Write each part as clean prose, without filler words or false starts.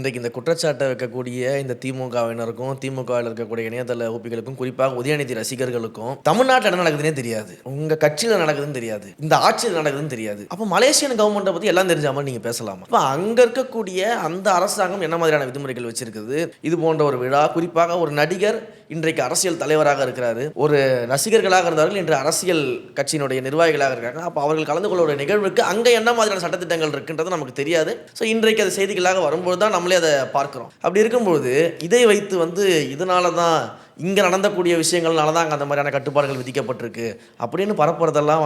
இன்றைக்கு இந்த குற்றச்சாட்டை வைக்கக்கூடிய இந்த திமுகவினருக்கும், திமுகவில் இருக்கக்கூடிய இணையதள ஊப்பிகளுக்கும், குறிப்பாக உதயநிதி ரசிகர்களுக்கும், தமிழ்நாட்டில் என்ன நடக்குதுன்னே தெரியாது. உங்க கட்சியில நடக்குதுன்னு தெரியாது. இந்த ஆட்சியில் நடக்குதுன்னு தெரியாது. அப்போ மலேசியன் கவர்மெண்ட்டை பத்தி எல்லாம் தெரிஞ்ச மாதிரி நீங்க பேசலாமா? அப்போ அங்க இருக்கக்கூடிய அந்த அரசாங்கம் என்ன மாதிரியான விதிமுறைகள் வச்சிருக்குது? இது போன்ற ஒரு விழா, குறிப்பாக ஒரு நடிகர் இன்றைக்கு அரசியல் தலைவராக இருக்கிறாரு. ஒரு ரசிகர்களாக இருந்தார்கள், இன்று அரசியல் கட்சியினுடைய நிர்வாகிகளாக இருக்காங்க. அப்போ அவர்கள் கலந்து கொள்ள நிகழ்வுக்கு அங்கே என்ன மாதிரியான சட்டத்திட்டங்கள் இருக்குன்றது நமக்கு தெரியாது. ஸோ இன்றைக்கு அது செய்திகளாக வரும்போது தான் நம்மளே அதை பார்க்குறோம். அப்படி இருக்கும்போது இதை வைத்து இதனால தான் இங்கே நடந்தக்கூடிய விஷயங்கள்னால தான் அங்கே அந்த மாதிரியான கட்டுப்பாடுகள் விதிக்கப்பட்டிருக்கு அப்படின்னு பரப்புறதெல்லாம்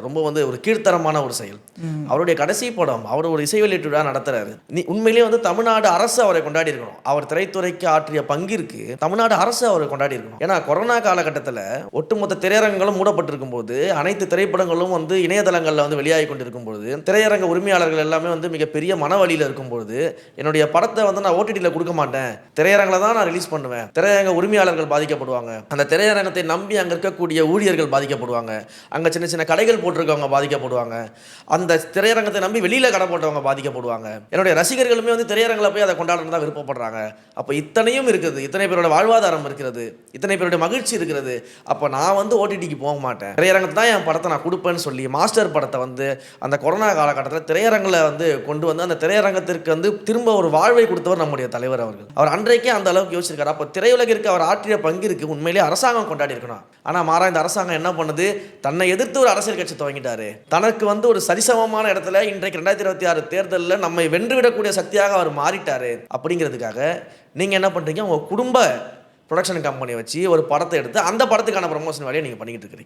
ரொம்ப ஒரு கீழ்த்தரமான ஒரு செயல். அவருடைய கடைசி படம், அவர் ஒரு இசை வெளியீட்டு விழா நடத்துறாரு. உண்மையிலேயே தமிழ்நாடு அரசு அவரை கொண்டாடி இருக்கணும். அவர் திரைத்துறைக்கு ஆற்றிய பங்கிற்கு தமிழ்நாடு அரசு அவரை கொண்டாடி இருக்கணும். ஏன்னா கொரோனா காலகட்டத்தில் ஒட்டுமொத்த திரையரங்குகளும் மூடப்பட்டிருக்கும் போது, அனைத்து திரைப்படங்களும் இணையதளங்களில் வெளியாகி கொண்டிருக்கும் பொழுது, திரையரங்க உரிமையாளர்கள் எல்லாமே மிகப்பெரிய மனவழியில் இருக்கும்பொழுது, என்னுடைய படத்தை நான் ஓடிடியில் கொடுக்க மாட்டேன், திரையரங்கில் தான் நான் ரிலீஸ் பண்ணுவேன், திரையரங்க உரிமையாளர்கள் பாதிக்கப்படுவாங்க, அந்த திரையரங்கத்தை நம்பி அங்க இருக்கக்கூடிய ஊழியர்கள் பாதிக்கப்படுவாங்க, அங்க சின்ன சின்ன கடைகள் போட்டிருக்கவங்க பாதிக்கப்படுவாங்க, அந்த திரையரங்கத்தை நம்பி வெளியில கடை போட்டவங்க பாதிக்கப்படுவாங்க, என்னுடைய ரசிகர்களுமே திரையரங்கில் போய் அதை கொண்டாடணும் தான் விருப்பப்படுறாங்க. அப்போ இத்தனையும் இருக்குது, இத்தனை பேரோட வாழ்வாதாரம் இருக்கிறது, இத்தனை பேரோட மகிழ்ச்சி இருக்கிறது. அப்போ நான் ஓடிடிக்கு போக மாட்டேன், திரையரங்கத்தை தான் என் படத்தை நான் கொடுப்பேன்னு சொல்லி மாஸ்டர் படத்தை அந்த கொரோனா காலகட்டத்தில் திரையரங்கில் கொண்டு அந்த திரையரங்கத்திற்கு திரும்ப ஒரு வாழ்வை கொடுத்தவர் நம்முடைய தலைவர் அவர்கள். அவர் அன்றைக்கே அந்த அளவுக்கு யோசிச்சிருக்காரு. அப்போ திரையுலகிற்கு அவர் ஆற்றிய பங்கிற்கு உண்மையிலே அரசாங்கம் கொண்டாடி இருக்கணும். ஆனால் மாறா இந்த அரசாங்கம் என்ன பண்ணுது? தன்னை எதிர்த்து ஒரு அரசியல் கட்சி துவங்கிட்டாரு. தனக்கு ஒரு சரிசமமான இடத்துல இன்றைக்கு 2026 தேர்தலில் நம்மை வென்றுவிடக்கூடிய சக்தியாக அவர் மாறிட்டாரு. அப்படிங்கிறதுக்காக நீங்கள் என்ன பண்ணுறீங்க? உங்கள் குடும்ப ப்ரொடக்ஷன் கம்பெனி வச்சு ஒரு படத்தை எடுத்து அந்த படத்துக்கான ப்ரமோஷன் வேலையை நீங்கள் பண்ணிக்கிட்டு இருக்கிறீங்க.